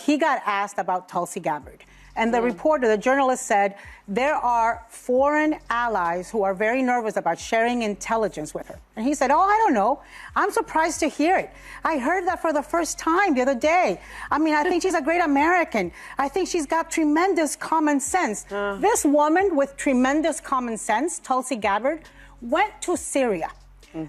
He got asked about Tulsi Gabbard. And the reporter, the journalist said, there are foreign allies who are very nervous about sharing intelligence with her. And he said, oh, I don't know. I'm surprised to hear it. I heard that for the first time the other day. I mean, I think she's a great American. I think she's got tremendous common sense. This woman with tremendous common sense, Tulsi Gabbard, went to Syria,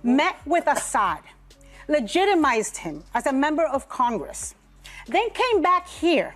met with Assad, legitimized him as a member of Congress, then came back here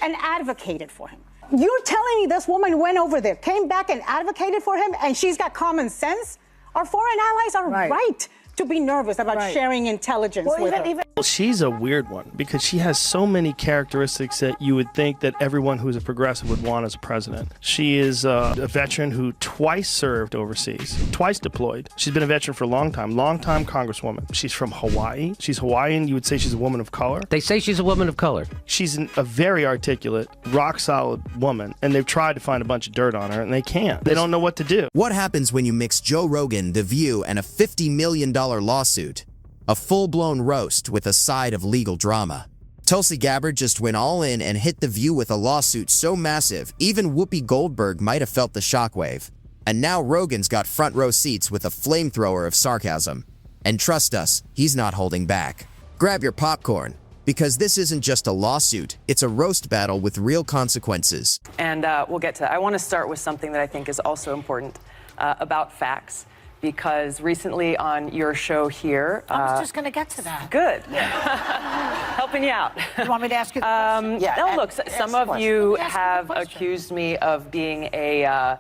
and advocated for him. You're telling me this woman went over there, came back and advocated for him, and she's got common sense? Our foreign allies are right to be nervous about sharing intelligence with her. Well, she's a weird one because she has so many characteristics that you would think that everyone who's a progressive would want as a president. She is a veteran who twice served overseas, twice deployed. She's been a veteran for a long time congresswoman. She's from Hawaii. She's Hawaiian. You would say she's a woman of color. They say she's a woman of color. She's a very articulate, rock-solid woman, and they've tried to find a bunch of dirt on her, and they can't. They don't know what to do. What happens when you mix Joe Rogan, The View, and a $50 million lawsuit? A full-blown roast with a side of legal drama. Tulsi Gabbard just went all in and hit The View with a lawsuit so massive, even Whoopi Goldberg might have felt the shockwave. And now Rogan's got front row seats with a flamethrower of sarcasm. And trust us, he's not holding back. Grab your popcorn, because this isn't just a lawsuit, it's a roast battle with real consequences. And we'll get to that. I want to start with something that I think is also important about facts. Because recently on your show here... I was just going to get to that. Good. Helping you out. You want me to ask you the question? No, look, some of you have accused me of being a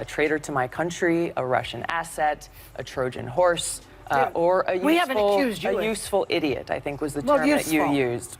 traitor to my country, a Russian asset, a Trojan horse, or a useful idiot, I think was the term that you used.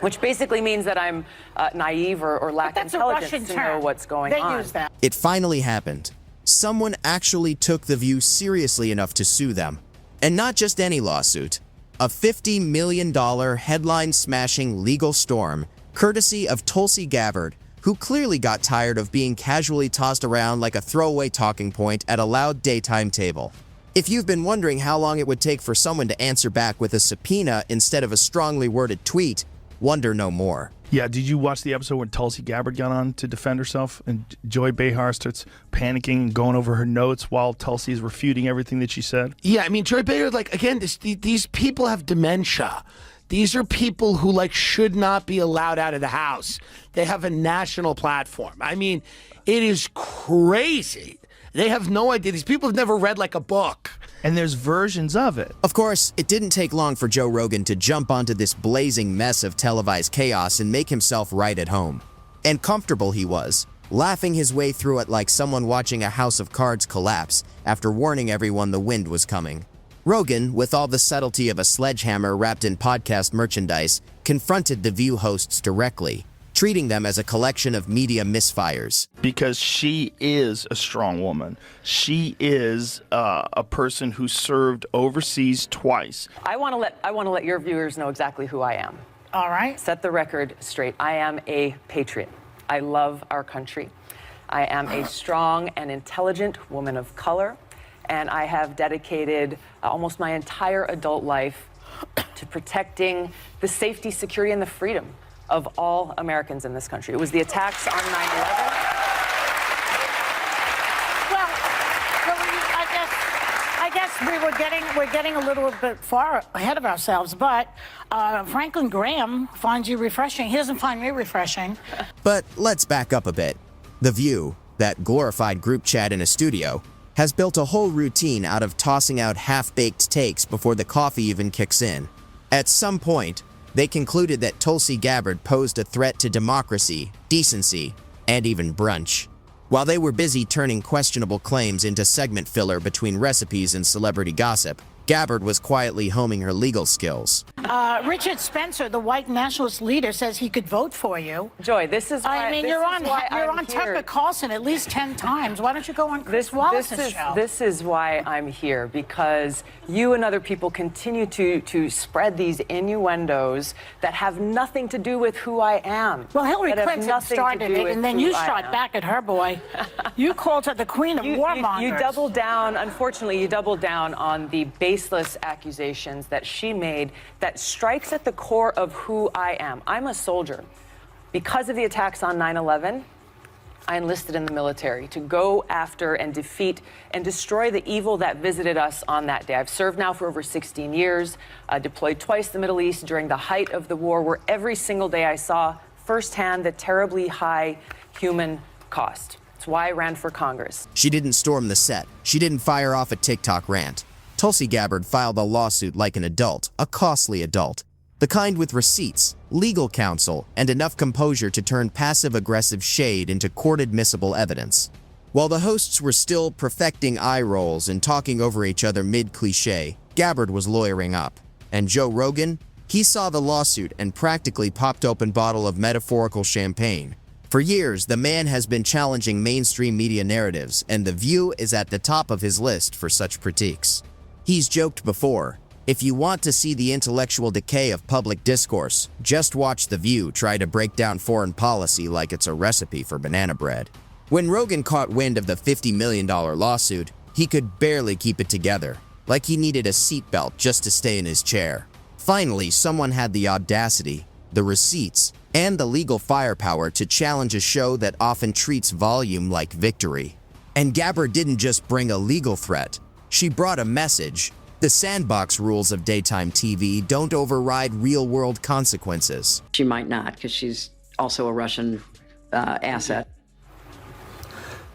Which basically means that I'm naive or lack intelligence to know what's going on. They use that. It finally happened. Someone actually took The View seriously enough to sue them. And not just any lawsuit. A $50 million headline-smashing legal storm, courtesy of Tulsi Gabbard, who clearly got tired of being casually tossed around like a throwaway talking point at a loud daytime table. If you've been wondering how long it would take for someone to answer back with a subpoena instead of a strongly worded tweet, wonder no more. Yeah, did you watch the episode when Tulsi Gabbard got on to defend herself and Joy Behar starts panicking and going over her notes while Tulsi is refuting everything that she said? Yeah, I mean, Joy Behar, like, again, these people have dementia. These are people who, like, should not be allowed out of the house. They have a national platform. I mean, it is crazy. They have no idea. These people have never read, like, a book. And there's versions of it. Of course, it didn't take long for Joe Rogan to jump onto this blazing mess of televised chaos and make himself right at home. And comfortable he was, laughing his way through it like someone watching a house of cards collapse after warning everyone the wind was coming. Rogan, with all the subtlety of a sledgehammer wrapped in podcast merchandise, confronted The View hosts directly, treating them as a collection of media misfires. Because she is a strong woman. She is a person who served overseas twice. I want to let your viewers know exactly who I am. All right. Set the record straight. I am a patriot. I love our country. I am a strong and intelligent woman of color, and I have dedicated almost my entire adult life to protecting the safety, security, and the freedom of all Americans in this country. It was the attacks on 9/11. Well, I guess we're getting a little bit far ahead of ourselves, but Franklin Graham finds you refreshing. He doesn't find me refreshing. But let's back up a bit. The View, that glorified group chat in a studio, has built a whole routine out of tossing out half-baked takes before the coffee even kicks in. At some point, they concluded that Tulsi Gabbard posed a threat to democracy, decency, and even brunch. While they were busy turning questionable claims into segment filler between recipes and celebrity gossip, Gabbard was quietly homing her legal skills. Richard Spencer, the white nationalist leader, says he could vote for you. Joy, this is why you're on Tucker Carlson at least 10 times. Why don't you go on Chris Wallace's show? This is why I'm here, because you and other people continue to spread these innuendos that have nothing to do with who I am. Well, Hillary Clinton started it, and then you shot back at her, boy. You called her the queen of warmongers. You doubled down, unfortunately, you doubled down on the baseless accusations that she made that strikes at the core of who I am. I'm a soldier. Because of the attacks on 9/11, I enlisted in the military to go after and defeat and destroy the evil that visited us on that day. I've served now for over 16 years, deployed twice to the Middle East during the height of the war, where every single day I saw firsthand the terribly high human cost. That's why I ran for Congress. She didn't storm the set. She didn't fire off a TikTok rant. Tulsi Gabbard filed a lawsuit like an adult, a costly adult. The kind with receipts, legal counsel, and enough composure to turn passive-aggressive shade into court-admissible evidence. While the hosts were still perfecting eye rolls and talking over each other mid-cliche, Gabbard was lawyering up. And Joe Rogan? He saw the lawsuit and practically popped open a bottle of metaphorical champagne. For years, the man has been challenging mainstream media narratives, and The View is at the top of his list for such critiques. He's joked before, if you want to see the intellectual decay of public discourse, just watch The View try to break down foreign policy like it's a recipe for banana bread. When Rogan caught wind of the $50 million lawsuit, he could barely keep it together, like he needed a seatbelt just to stay in his chair. Finally, someone had the audacity, the receipts, and the legal firepower to challenge a show that often treats volume like victory. And Gabbard didn't just bring a legal threat, she brought a message. The sandbox rules of daytime TV don't override real-world consequences. She might not, because she's also a Russian asset.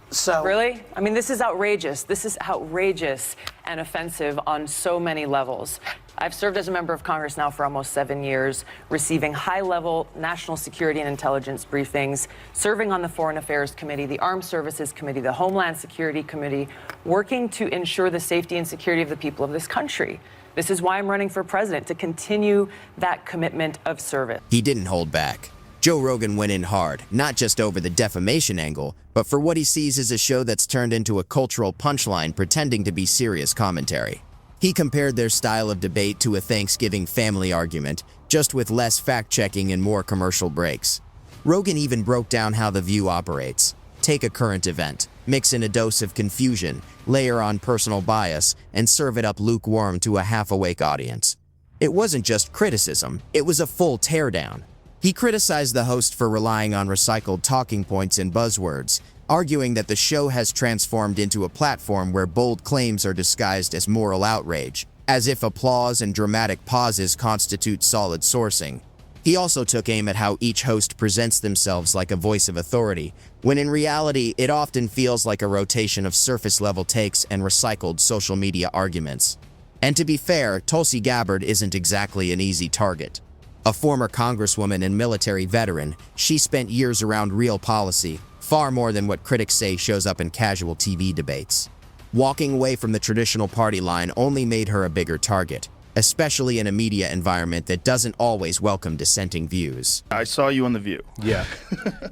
So really? I mean, this is outrageous. This is outrageous and offensive on so many levels. I've served as a member of Congress now for almost 7 years, receiving high-level national security and intelligence briefings, serving on the Foreign Affairs Committee, the Armed Services Committee, the Homeland Security Committee, working to ensure the safety and security of the people of this country. This is why I'm running for president, to continue that commitment of service. He didn't hold back. Joe Rogan went in hard, not just over the defamation angle, but for what he sees as a show that's turned into a cultural punchline pretending to be serious commentary. He compared their style of debate to a Thanksgiving family argument, just with less fact-checking and more commercial breaks. Rogan even broke down how The View operates. Take a current event, mix in a dose of confusion, layer on personal bias, and serve it up lukewarm to a half-awake audience. It wasn't just criticism, it was a full teardown. He criticized the host for relying on recycled talking points and buzzwords, arguing that the show has transformed into a platform where bold claims are disguised as moral outrage, as if applause and dramatic pauses constitute solid sourcing. He also took aim at how each host presents themselves like a voice of authority, when in reality it often feels like a rotation of surface-level takes and recycled social media arguments. And to be fair, Tulsi Gabbard isn't exactly an easy target. A former congresswoman and military veteran, she spent years around real policy, far more than what critics say shows up in casual TV debates. Walking away from the traditional party line only made her a bigger target, especially in a media environment that doesn't always welcome dissenting views. I saw you on The View. Yeah.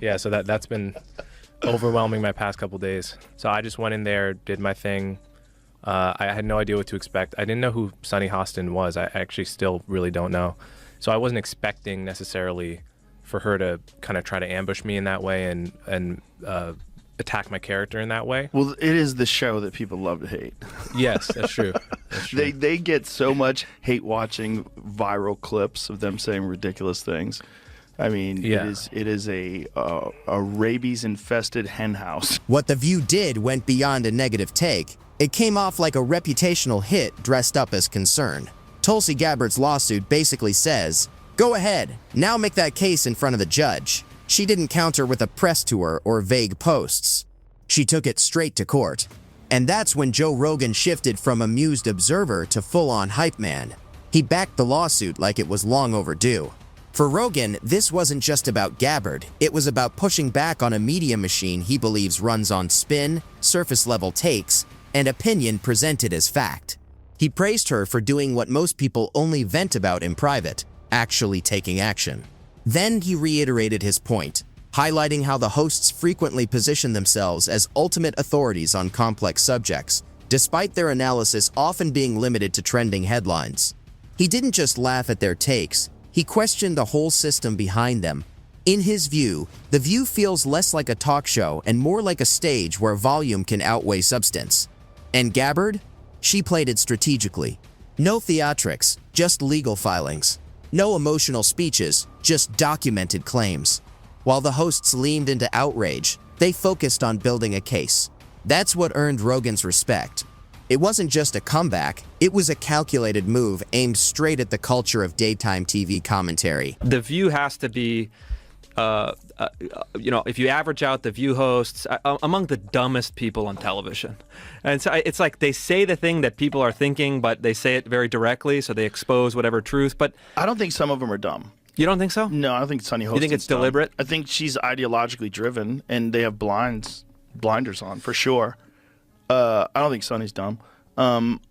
Yeah, so that's been overwhelming my past couple days. So I just went in there, did my thing. I had no idea what to expect. I didn't know who Sunny Hostin was. I actually still really don't know. So I wasn't expecting necessarily for her to kind of try to ambush me in that way and attack my character in that way. Well, it is the show that people love to hate. Yes, that's true. That's true. They get so much hate watching viral clips of them saying ridiculous things. I mean, Yeah. it is a rabies-infested hen house. What The View did went beyond a negative take. It came off like a reputational hit dressed up as concern. Tulsi Gabbard's lawsuit basically says, go ahead, now make that case in front of the judge. She didn't counter with a press tour or vague posts. She took it straight to court. And that's when Joe Rogan shifted from amused observer to full-on hype man. He backed the lawsuit like it was long overdue. For Rogan, this wasn't just about Gabbard, it was about pushing back on a media machine he believes runs on spin, surface-level takes, and opinion presented as fact. He praised her for doing what most people only vent about in private, actually taking action. Then he reiterated his point, highlighting how the hosts frequently position themselves as ultimate authorities on complex subjects, despite their analysis often being limited to trending headlines. He didn't just laugh at their takes, he questioned the whole system behind them. In his view, The View feels less like a talk show and more like a stage where volume can outweigh substance. And Gabbard? She played it strategically. No theatrics, just legal filings. No emotional speeches, just documented claims. While the hosts leaned into outrage, they focused on building a case. That's what earned Rogan's respect. It wasn't just a comeback, it was a calculated move aimed straight at the culture of daytime TV commentary. The View has to be, if you average out the View hosts, among the dumbest people on television. And so it's like they say the thing that people are thinking, but they say it very directly, so they expose whatever truth. But I don't think some of them are dumb. You don't think so? No, I don't think Sunny Hostin's You think it's dumb. deliberate? I think she's ideologically driven, and they have blinders on, for sure. I don't think Sunny's dumb. But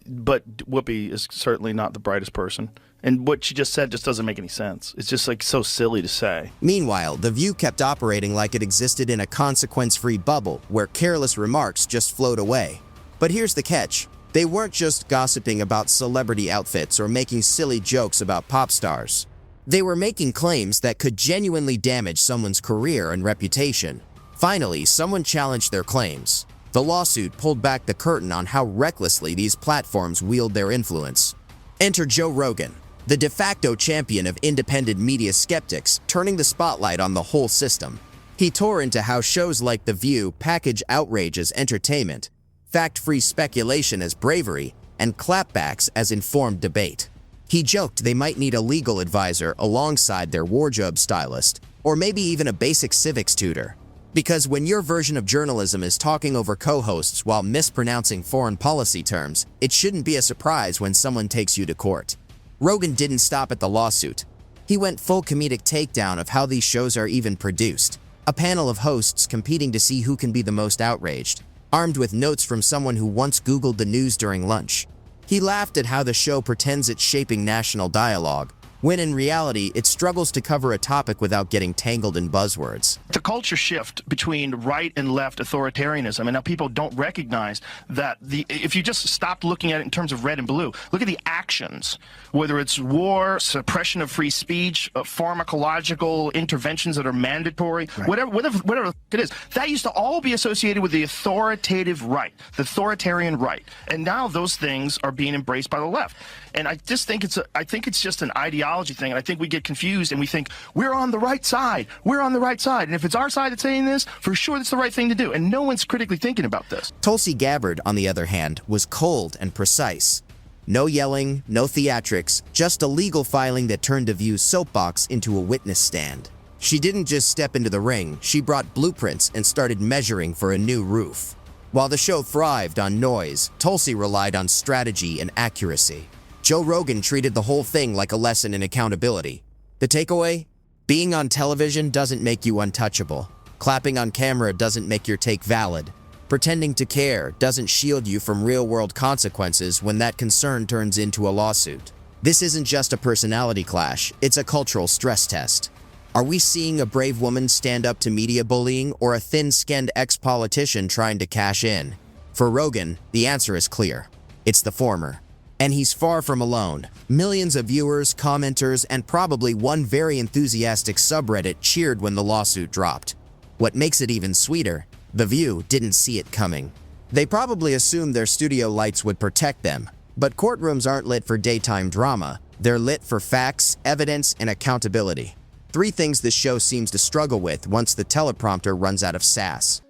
Whoopi is certainly not the brightest person. And what she just said just doesn't make any sense. It's just like so silly to say. Meanwhile, The View kept operating like it existed in a consequence-free bubble where careless remarks just flowed away. But here's the catch. They weren't just gossiping about celebrity outfits or making silly jokes about pop stars. They were making claims that could genuinely damage someone's career and reputation. Finally, someone challenged their claims. The lawsuit pulled back the curtain on how recklessly these platforms wield their influence. Enter Joe Rogan, the de facto champion of independent media skeptics, turning the spotlight on the whole system. He tore into how shows like The View package outrage as entertainment, fact-free speculation as bravery, and clapbacks as informed debate. He joked they might need a legal advisor alongside their wardrobe stylist, or maybe even a basic civics tutor. Because when your version of journalism is talking over co-hosts while mispronouncing foreign policy terms, it shouldn't be a surprise when someone takes you to court. Rogan didn't stop at the lawsuit. He went full comedic takedown of how these shows are even produced. A panel of hosts competing to see who can be the most outraged, armed with notes from someone who once Googled the news during lunch. He laughed at how the show pretends it's shaping national dialogue, when in reality, it struggles to cover a topic without getting tangled in buzzwords. The culture shift between right and left authoritarianism, and now people don't recognize that if you just stopped looking at it in terms of red and blue, look at the actions, whether it's war, suppression of free speech, pharmacological interventions that are mandatory, whatever it is, that used to all be associated with the authoritative right, the authoritarian right. And now those things are being embraced by the left. And I just think it's just an ideology thing, and I think we get confused and we think we're on the right side. We're on the right side, and if it's our side that's saying this, for sure that's the right thing to do. And no one's critically thinking about this. Tulsi Gabbard, on the other hand, was cold and precise. No yelling, no theatrics, just a legal filing that turned The View's soapbox into a witness stand. She didn't just step into the ring, she brought blueprints and started measuring for a new roof. While the show thrived on noise, Tulsi relied on strategy and accuracy. Joe Rogan treated the whole thing like a lesson in accountability. The takeaway? Being on television doesn't make you untouchable. Clapping on camera doesn't make your take valid. Pretending to care doesn't shield you from real-world consequences when that concern turns into a lawsuit. This isn't just a personality clash, it's a cultural stress test. Are we seeing a brave woman stand up to media bullying or a thin-skinned ex-politician trying to cash in? For Rogan, the answer is clear. It's the former. And he's far from alone. Millions of viewers, commenters, and probably one very enthusiastic subreddit cheered when the lawsuit dropped. What makes it even sweeter, The View didn't see it coming. They probably assumed their studio lights would protect them, but courtrooms aren't lit for daytime drama. They're lit for facts, evidence, and accountability. 3 things this show seems to struggle with once the teleprompter runs out of sass.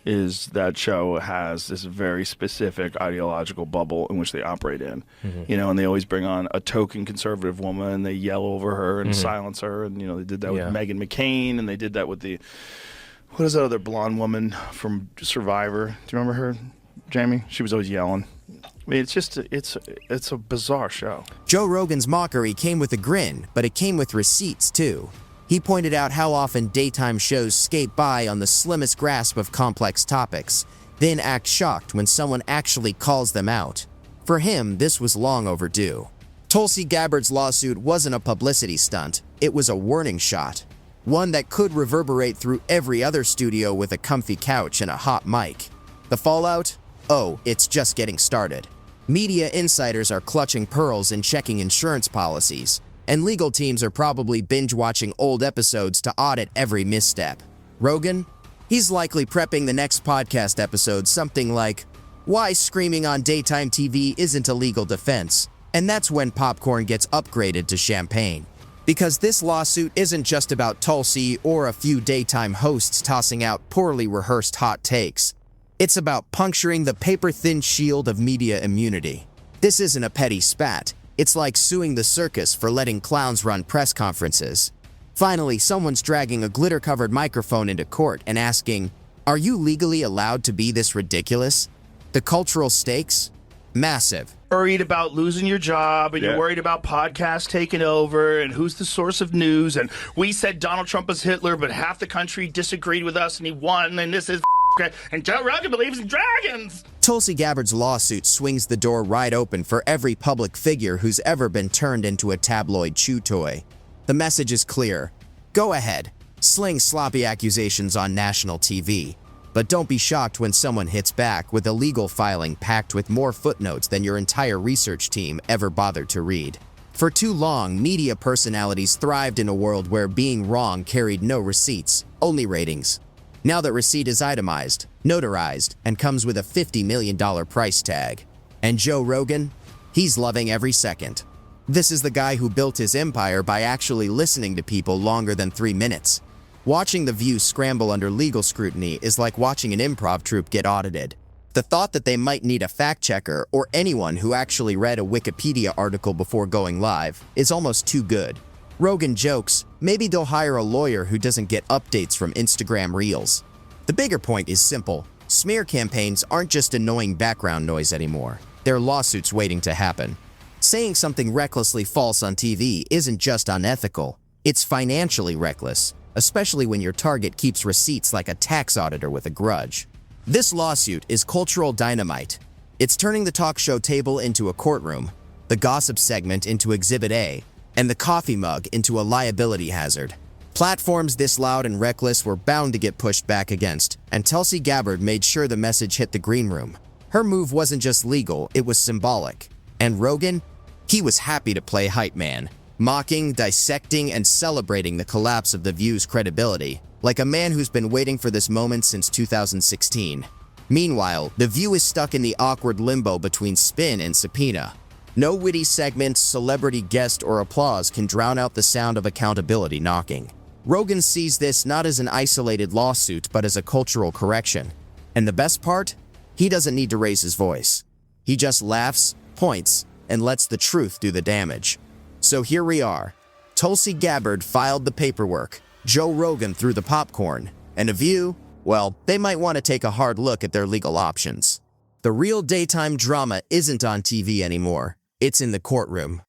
That show has this very specific ideological bubble in which they operate in, and they always bring on a token conservative woman, and they yell over her and silence her, and they did that with Meghan McCain, and they did that with what is that other blonde woman from Survivor? Do you remember her, Jamie? She was always yelling. I mean, it's a bizarre show. Joe Rogan's mockery came with a grin, but it came with receipts too. He pointed out how often daytime shows skate by on the slimmest grasp of complex topics, then act shocked when someone actually calls them out. For him, this was long overdue. Tulsi Gabbard's lawsuit wasn't a publicity stunt, it was a warning shot. One that could reverberate through every other studio with a comfy couch and a hot mic. The fallout? Oh, it's just getting started. Media insiders are clutching pearls and checking insurance policies. And legal teams are probably binge-watching old episodes to audit every misstep. Rogan? He's likely prepping the next podcast episode something like, "Why screaming on daytime TV isn't a legal defense." And that's when popcorn gets upgraded to champagne. Because this lawsuit isn't just about Tulsi or a few daytime hosts tossing out poorly rehearsed hot takes. It's about puncturing the paper-thin shield of media immunity. This isn't a petty spat. It's like suing the circus for letting clowns run press conferences. Finally, someone's dragging a glitter-covered microphone into court and asking, "Are you legally allowed to be this ridiculous?" The cultural stakes? Massive. Worried about losing your job, and you're worried about podcasts taking over, and who's the source of news, and we said Donald Trump is Hitler, but half the country disagreed with us, and he won, and this is and Joe Rogan believes in dragons. Tulsi Gabbard's lawsuit swings the door wide open for every public figure who's ever been turned into a tabloid chew toy. The message is clear. Go ahead, sling sloppy accusations on national TV. But don't be shocked when someone hits back with a legal filing packed with more footnotes than your entire research team ever bothered to read. For too long, media personalities thrived in a world where being wrong carried no receipts, only ratings. Now that receipt is itemized, notarized, and comes with a $50 million price tag. And Joe Rogan? He's loving every second. This is the guy who built his empire by actually listening to people longer than 3 minutes. Watching The View scramble under legal scrutiny is like watching an improv troupe get audited. The thought that they might need a fact-checker or anyone who actually read a Wikipedia article before going live is almost too good. Rogan jokes, maybe they'll hire a lawyer who doesn't get updates from Instagram Reels. The bigger point is simple. Smear campaigns aren't just annoying background noise anymore. They're lawsuits waiting to happen. Saying something recklessly false on TV isn't just unethical. It's financially reckless, especially when your target keeps receipts like a tax auditor with a grudge. This lawsuit is cultural dynamite. It's turning the talk show table into a courtroom, the gossip segment into Exhibit A, and the coffee mug into a liability hazard. Platforms this loud and reckless were bound to get pushed back against, and Tulsi Gabbard made sure the message hit the green room. Her move wasn't just legal, it was symbolic. And Rogan? He was happy to play hype man, mocking, dissecting, and celebrating the collapse of The View's credibility, like a man who's been waiting for this moment since 2016. Meanwhile, The View is stuck in the awkward limbo between spin and subpoena. No witty segments, celebrity guest, or applause can drown out the sound of accountability knocking. Rogan sees this not as an isolated lawsuit, but as a cultural correction. And the best part? He doesn't need to raise his voice. He just laughs, points, and lets the truth do the damage. So here we are. Tulsi Gabbard filed the paperwork, Joe Rogan threw the popcorn, and The View, well, they might want to take a hard look at their legal options. The real daytime drama isn't on TV anymore. It's in the courtroom.